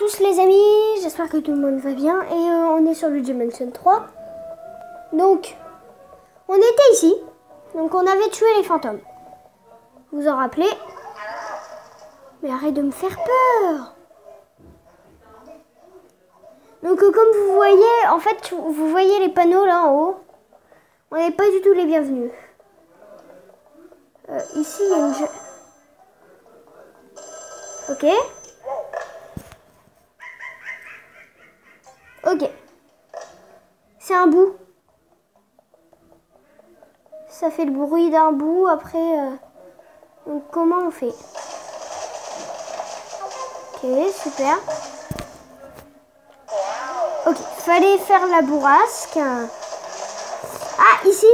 tous les amis, j'espère que tout le monde va bien et on est sur le Dimension 3. Donc, on était ici, donc on avait tué les fantômes. Vous en rappelez? Mais arrête de me faire peur. Donc comme vous voyez, en fait, vous voyez les panneaux là en haut. On n'est pas du tout les bienvenus. Ici, il y a une... Ok. Ok. C'est un bout. Ça fait le bruit d'un bout. Après, donc comment on fait? Ok, super. Ok, fallait faire la bourrasque. Ah, ici.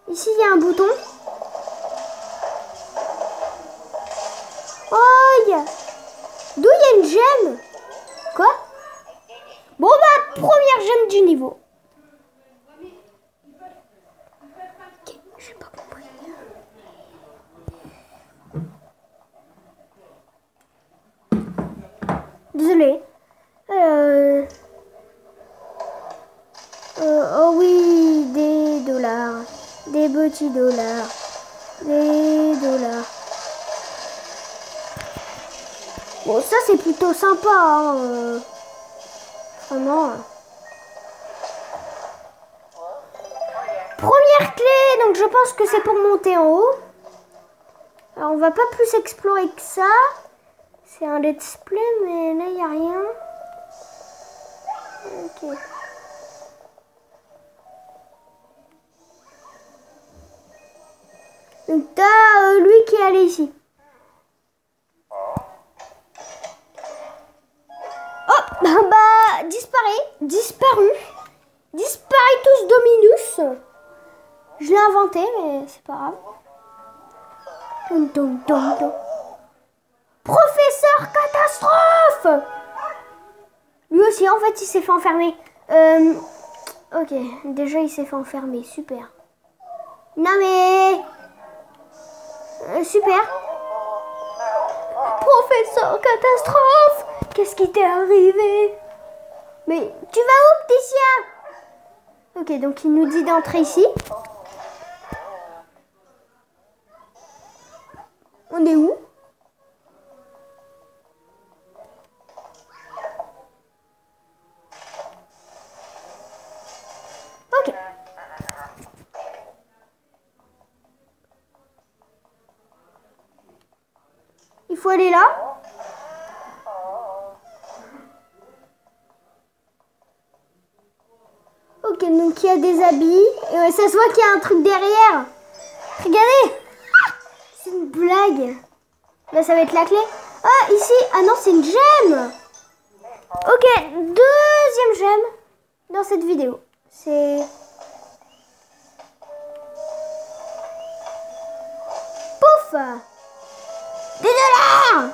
Ici, il y a un bouton. Oh, d'où il y a une gemme? Quoi? Bon, bah, première gemme du niveau. Ok, j'ai pas compris. Désolée. Oh oui, des dollars. Des petits dollars. Des dollars. Bon, ça, c'est plutôt sympa, hein. Vraiment. Première clé, donc je pense que c'est pour monter en haut. Alors, on va pas plus explorer que ça. C'est un let's play, mais là, il n'y a rien. Ok. Donc, t'as lui qui est allé ici. Oh, bah, disparu. Disparitus Dominus. Je l'ai inventé, mais c'est pas grave. Professeur Catastrophe! Lui aussi, en fait, il s'est fait enfermer. Ok, déjà, il s'est fait enfermer. Super. Non, mais... super. Professeur Catastrophe! Qu'est-ce qui t'est arrivé? Mais tu vas où, petit chien? Ok, donc il nous dit d'entrer ici. On est où? Ok. Il faut aller là. Ok, donc il y a des habits. Ça se voit qu'il y a un truc derrière. Regardez. C'est une blague. Là, ça va être la clé. Ah, ici. Ah non, c'est une gemme. Ok, deuxième gemme dans cette vidéo. C'est... Pouf. Des dollars.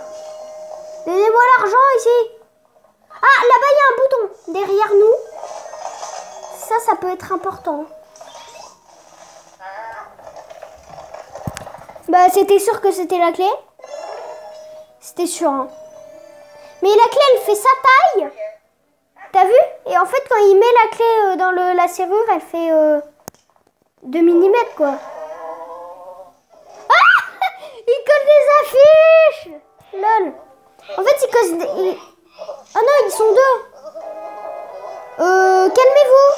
Donnez-moi l'argent ici. Ah, là-bas, il y a un bouton derrière nous. Ça peut être important. Bah, c'était sûr que c'était la clé. C'était sûr, hein. Mais la clé, elle fait sa taille. T'as vu? Et en fait, quand il met la clé dans la serrure, elle fait 2 mm, quoi. Ah! Il colle des affiches. Lol. En fait, il colle des... Oh non, ils sont deux. Calmez-vous.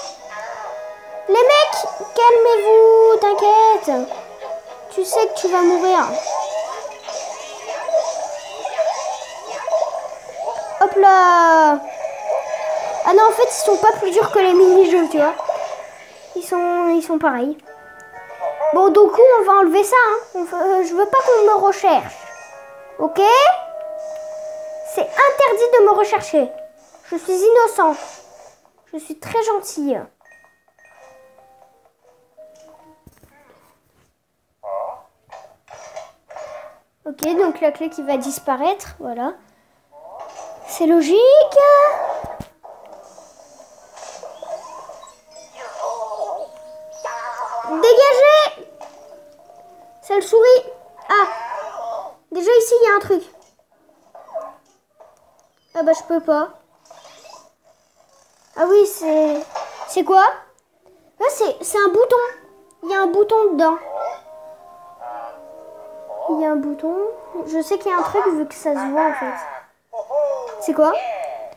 Les mecs, calmez-vous, t'inquiète. Tu sais que tu vas mourir. Hop là. Ah non, en fait, ils sont pas plus durs que les mini-jeux, tu vois. Ils sont pareils. Bon, du coup, on va enlever ça, hein. Je veux pas qu'on me recherche. Ok? C'est interdit de me rechercher. Je suis innocent. Je suis très gentille. Ok, donc la clé qui va disparaître, voilà. C'est logique. Dégagez! Celle souris. Ah! Déjà ici, il y a un truc. Ah bah je peux pas. Ah oui, c'est... C'est quoi? Là, c'est un bouton. Il y a un bouton dedans. Il y a un bouton. Je sais qu'il y a un truc vu que ça se voit en fait. C'est quoi?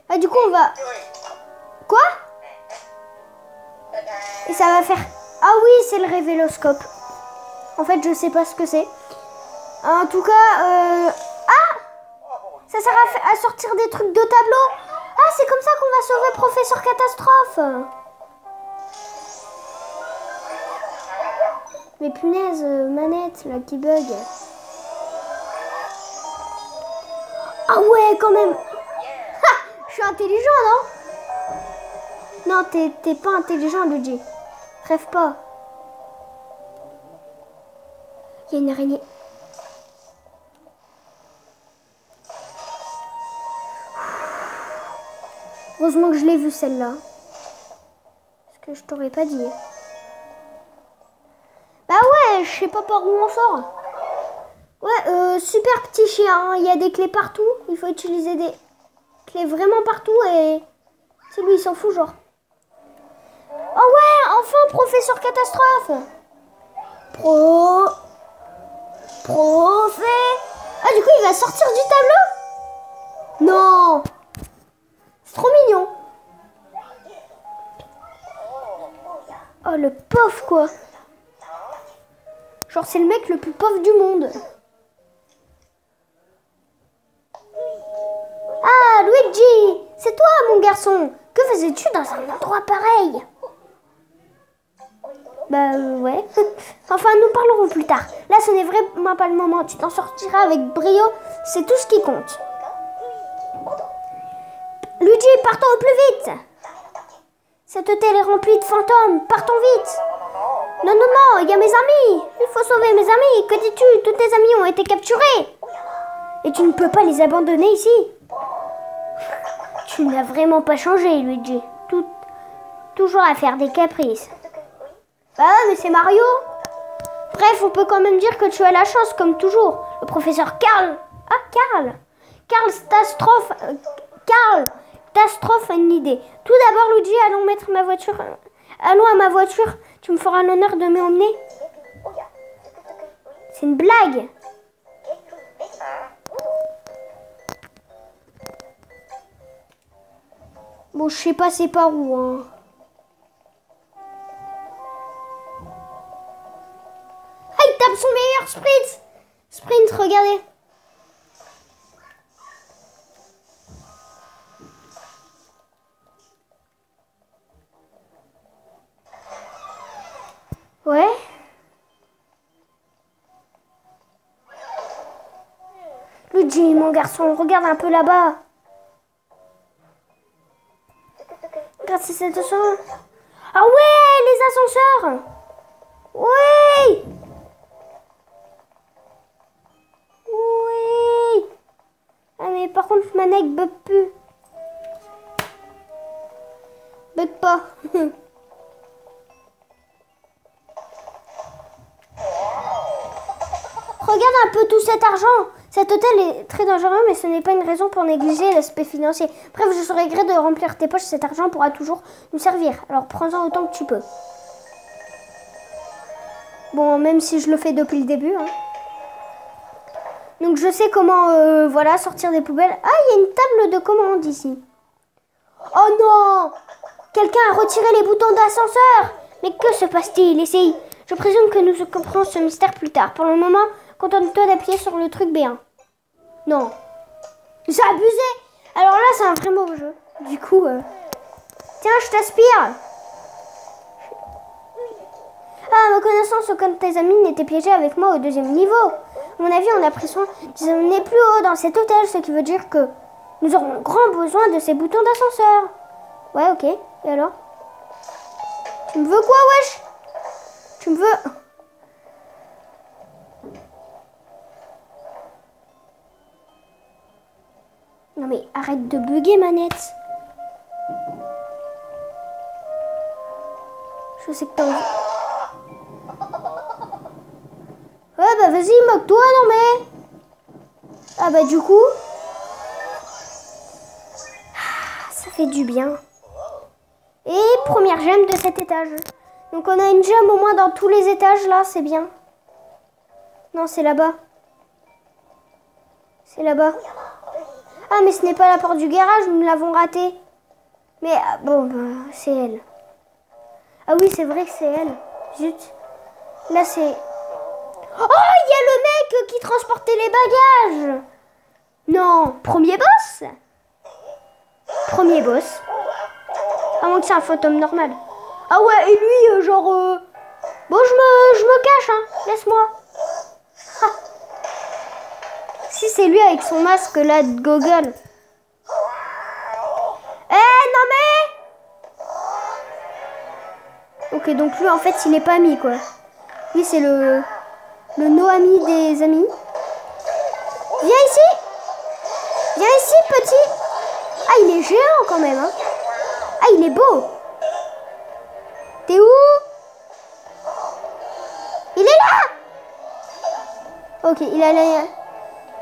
Ah du coup on va... Quoi? Et ça va faire... Ah oui, c'est le révéloscope. En fait, je sais pas ce que c'est. En tout cas... Ah! Ça sert à sortir des trucs de tableau. Ah, c'est comme ça qu'on va sauver Professeur Catastrophe. Mais punaise, manette là qui bug. Ah ouais, quand même. Ha! Je suis intelligent, non? Non, t'es pas intelligent, Luigi. Rêve pas. Il y a une araignée. Heureusement que je l'ai vue celle-là. Parce que je t'aurais pas dit. Bah ouais, je sais pas par où on sort. Ouais, super petit chien. Il y a des clés partout. Il faut utiliser des clés vraiment partout et... C'est lui, il s'en fout genre. Oh ouais, enfin Professeur Catastrophe. Ah du coup il va sortir du tableau? Non. C'est trop mignon. Oh le pauvre quoi. Genre c'est le mec le plus pauvre du monde. Ah Luigi, c'est toi mon garçon. Que faisais-tu dans un endroit pareil? Bah ouais. Enfin nous parlerons plus tard. Là ce n'est vraiment pas le moment. Tu t'en sortiras avec brio. C'est tout ce qui compte. Luigi, partons au plus vite. Cette hôtel est remplie de fantômes. Partons vite. Non, non, non, il y a mes amis. Il faut sauver mes amis. Que dis-tu? Tous tes amis ont été capturés. Et tu ne peux pas les abandonner ici. Tu n'as vraiment pas changé, Luigi. Toujours à faire des caprices. Bah mais c'est Mario. Bref, on peut quand même dire que tu as la chance, comme toujours. Le professeur Karl. Ah, Karl. Karl Catastrophe a une idée. Tout d'abord, Luigi, allons à ma voiture. Tu me feras l'honneur de m'emmener. C'est une blague. Bon, je sais pas c'est par où, hein. Ah, il tape son meilleur sprint. Sprint, regardez. Ouais. Luigi, mon garçon, regarde un peu là-bas. Grâce à cette ascenseur. Ah ouais, les ascenseurs. Oui. Oui. Ah mais par contre, ma neck bug plus. Bug pas. Regarde un peu tout cet argent. Cet hôtel est très dangereux, mais ce n'est pas une raison pour négliger l'aspect financier. Bref, je serais gré de remplir tes poches. Cet argent pourra toujours nous servir. Alors prends-en autant que tu peux. Bon, même si je le fais depuis le début. Hein. Donc je sais comment voilà, sortir des poubelles. Ah, il y a une table de commande ici. Oh non! Quelqu'un a retiré les boutons d'ascenseur. Mais que se passe-t-il ici? Je présume que nous comprendrons ce mystère plus tard. Pour le moment, contente-toi d'appuyer sur le truc B1. Non. C'est abusé. Alors là, c'est un vrai mauvais jeu. Du coup, tiens, je t'aspire. Ah, à ma connaissance, aucun de tes amis n'était piégé avec moi au deuxième niveau. À mon avis, on a pris soin de les amener plus haut dans cet hôtel, ce qui veut dire que nous aurons grand besoin de ces boutons d'ascenseur. Ouais, ok. Et alors? Tu me veux quoi, wesh? Tu me veux... Non mais arrête de bugger, manette. Je sais que t'as envie. Ouais bah vas-y, moque-toi, non mais... Ah bah du coup... fait du bien. Et première gemme de cet étage. Donc on a une gemme au moins dans tous les étages là, c'est bien. Non, c'est là-bas. C'est là-bas. Ah, mais ce n'est pas la porte du garage, nous l'avons ratée. Mais bon, bah, c'est elle. Ah oui, c'est vrai que c'est elle. Zut. Là, c'est... Oh, il y a le mec qui transportait les bagages. Non, premier boss. Premier boss. À moins que c'est un fantôme normal. Ah ouais, et lui, genre... Bon, je me cache, hein. Laisse-moi. Ah. Si c'est lui avec son masque, là, de goggle. Eh, non mais... Ok, donc lui, en fait, il est pas ami, quoi. Lui, c'est le no-ami des amis. Viens ici. Viens ici, petit. Ah, il est géant, quand même, hein. Ah, il est beau. T'es où? Il est là. Ok, il a la...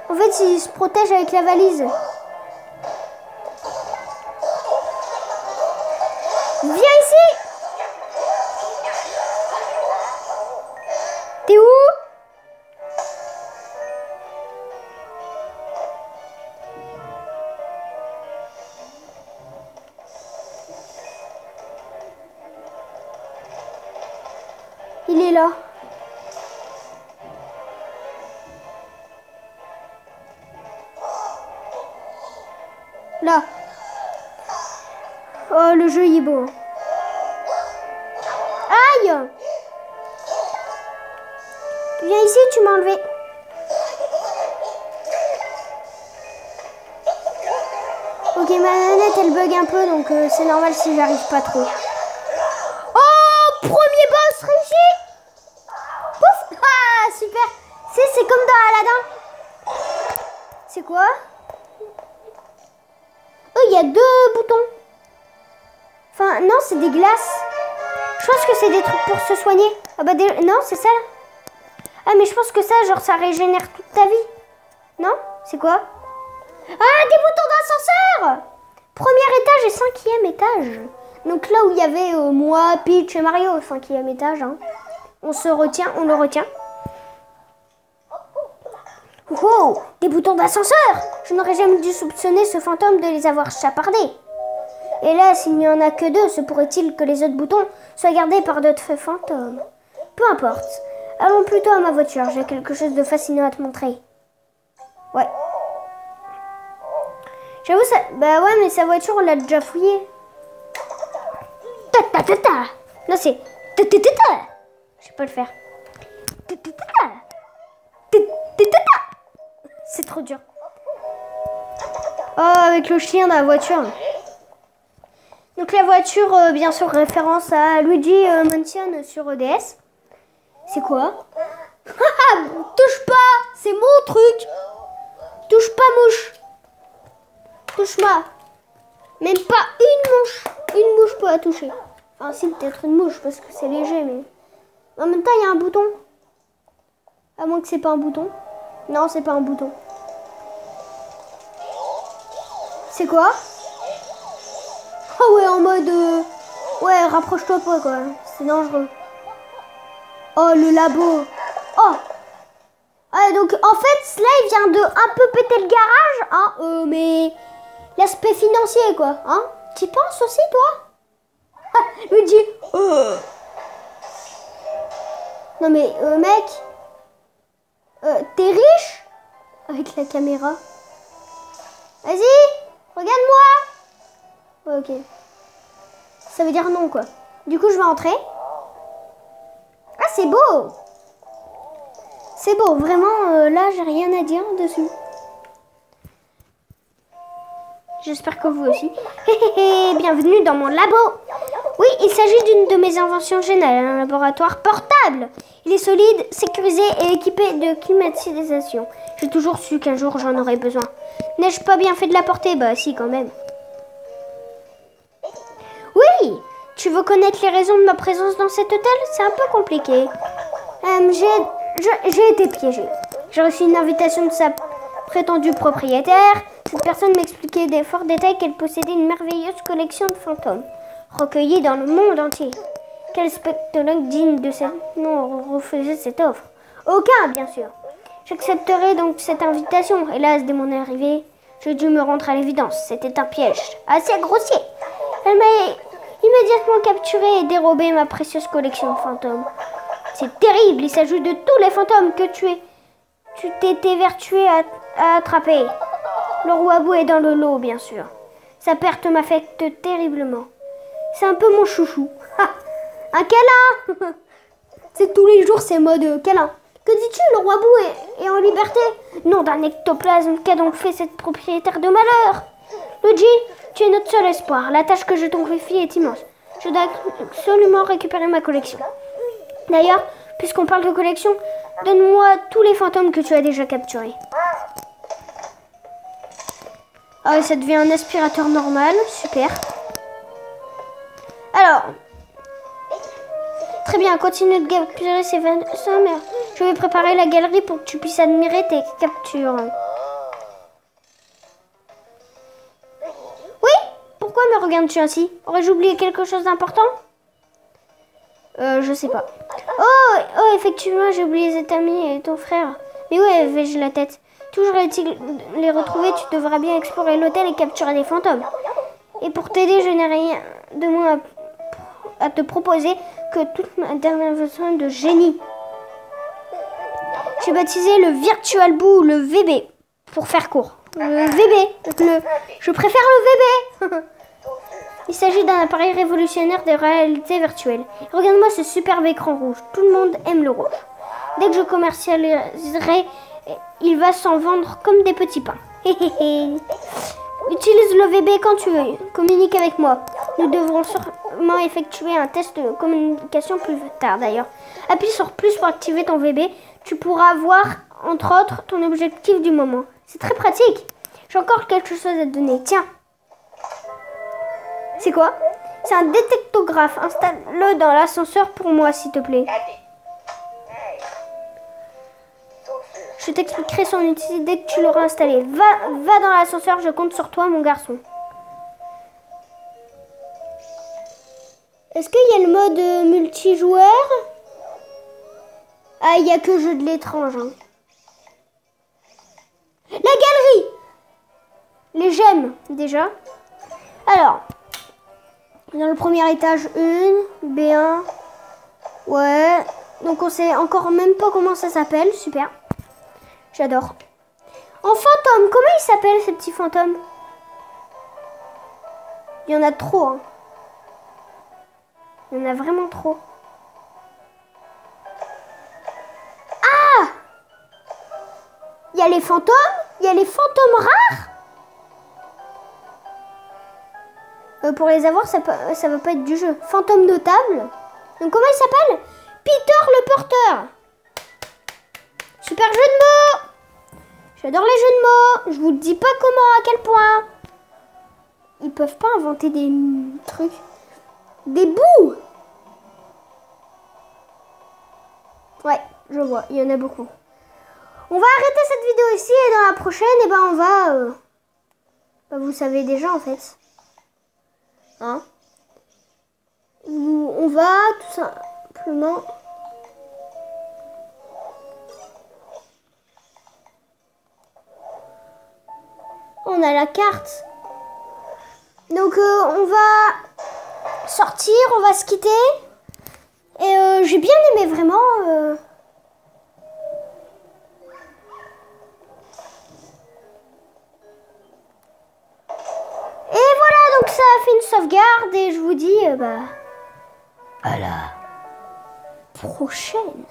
En fait, il se protège avec la valise. Viens ici. T'es où? Il est là. Là. Oh, le jeu il est beau. Aïe! Viens ici, tu m'as enlevé. Ok, ma manette elle bug un peu, donc c'est normal si j'arrive pas trop. Oh, premier boss réussi! Pouf! Ah, super! C'est comme dans Aladdin. C'est quoi? Oh, il y a 2 boutons. Enfin, non, c'est des glaces. Je pense que c'est des trucs pour se soigner. Ah bah, non, c'est ça. Ah, mais je pense que ça, genre, ça régénère toute ta vie. Non? C'est quoi? Ah, des boutons d'ascenseur! Premier étage et 5e étage. Donc là où il y avait moi, Peach et Mario au 5e étage. Hein. On se retient, on le retient. Wow, des boutons d'ascenseur! Je n'aurais jamais dû soupçonner ce fantôme de les avoir chapardés. Et là, s'il n'y en a que 2, se pourrait-il que les autres boutons soient gardés par d'autres fantômes? Peu importe. Allons plutôt à ma voiture. J'ai quelque chose de fascinant à te montrer. Ouais. J'avoue, ça... Bah ouais, mais sa voiture, on l'a déjà fouillée. Ta-ta-ta-ta. Non, c'est... Ta-ta-ta-ta. Je sais pas le faire. Ta-ta-ta-ta. Ta-ta-ta-ta. C'est trop dur. Oh, avec le chien dans la voiture. Donc la voiture, bien sûr, référence à Luigi Mansion sur DS. C'est quoi? Touche pas, c'est mon truc. Touche pas, mouche. Touche-moi. Même pas une mouche. Une mouche peut la toucher. Enfin, si, peut-être une mouche, parce que c'est léger, mais... En même temps, il y a un bouton. À moins que c'est pas un bouton. Non, c'est pas un bouton. C'est quoi? Oh ouais, en mode... Ouais, rapproche-toi pas, quoi. C'est dangereux. Oh, le labo. Oh. Ah, donc, en fait, Sly vient de un peu péter le garage, hein. Mais... L'aspect financier, quoi. Hein? T'y penses aussi, toi? Ah, lui dit... Non, mais, mec... T'es riche? Avec la caméra. Vas-y, regarde-moi. Ok. Ça veut dire non, quoi. Du coup, je vais entrer. Ah, c'est beau. C'est beau, vraiment, là, j'ai rien à dire dessus. J'espère que vous aussi. Bienvenue dans mon labo. Oui, il s'agit d'une de mes inventions géniales, un laboratoire portable. Il est solide, sécurisé et équipé de climatisation. J'ai toujours su qu'un jour j'en aurais besoin. N'ai-je pas bien fait de la porter? Bah si, quand même. Oui, tu veux connaître les raisons de ma présence dans cet hôtel? C'est un peu compliqué. J'ai été piégée. J'ai reçu une invitation de sa prétendu propriétaire. Cette personne m'expliquait des forts détails qu'elle possédait une merveilleuse collection de fantômes, recueillis dans le monde entier. Quel spectrologue digne de ce nom refusait cette offre? Aucun, bien sûr. J'accepterai donc cette invitation. Hélas, dès mon arrivée, j'ai dû me rendre à l'évidence. C'était un piège assez grossier. Elle m'a immédiatement capturé et dérobé ma précieuse collection de fantômes. C'est terrible, il s'agit de tous les fantômes que tu t'étais vertué à attraper. Le roi Bou est dans le lot, bien sûr. Sa perte m'affecte terriblement. C'est un peu mon chouchou. Ha, un câlin. C'est tous les jours ces modes câlin. Que dis-tu, le roi Bou est en liberté? Nom d'un ectoplasme, qu'a donc fait cette propriétaire de malheur? Luigi, tu es notre seul espoir. La tâche que je t'en confie est immense. Je dois absolument récupérer ma collection. D'ailleurs, puisqu'on parle de collection, donne-moi tous les fantômes que tu as déjà capturés. Ah, ça devient un aspirateur normal. Super. Alors, très bien, continue de capturer ces fantômes. Je vais préparer la galerie pour que tu puisses admirer tes captures. Oui? Pourquoi me regardes-tu ainsi? Aurais-je oublié quelque chose d'important? Je sais pas. Oh, effectivement, j'ai oublié cet ami et ton frère. Mais où avais-je la tête? Toujours est-il de les retrouver, tu devras bien explorer l'hôtel et capturer des fantômes. Et pour t'aider, je n'ai rien de moins à te proposer que toute ma dernière version de génie. J'ai baptisé le Virtual Boo, le VB, pour faire court. Le VB, je préfère le VB. Il s'agit d'un appareil révolutionnaire de réalité virtuelle. Regarde-moi ce superbe écran rouge. Tout le monde aime le rouge. Dès que je commercialiserai, il va s'en vendre comme des petits pains. Utilise le VB quand tu veux. Communique avec moi. Nous devrons sûrement effectuer un test de communication plus tard d'ailleurs. Appuie sur plus pour activer ton VB. Tu pourras voir, entre autres, ton objectif du moment. C'est très pratique. J'ai encore quelque chose à te donner. Tiens. C'est quoi? C'est un détectographe. Installe-le dans l'ascenseur pour moi, s'il te plaît. Je t'expliquerai son utilité dès que tu l'auras installé. Va dans l'ascenseur, je compte sur toi, mon garçon. Est-ce qu'il y a le mode multijoueur? Ah, il n'y a que jeu de l'étrange. Hein. La galerie! Les gemmes, déjà. Alors, dans le premier étage, B1. Ouais. Donc, on sait encore même pas comment ça s'appelle. Super. J'adore. En fantôme, comment ils s'appellent ces petits fantômes? Il y en a trop. Hein. Il y en a vraiment trop. Ah! Il y a les fantômes. Il y a les fantômes rares. Pour les avoir, ça va pas être du jeu. Fantôme notable. Donc comment il s'appelle? Peter le porteur. Super jeu de mots. J'adore les jeux de mots. Je vous dis pas comment, à quel point. Ils peuvent pas inventer des trucs. Des bouts. Ouais, je vois. Il y en a beaucoup. On va arrêter cette vidéo ici et dans la prochaine, eh ben on va... vous savez déjà en fait. Hein? On va tout simplement... On a la carte. Donc on va sortir, on va se quitter. Et j'ai bien aimé vraiment. Et voilà, donc ça a fait une sauvegarde et je vous dis à la prochaine.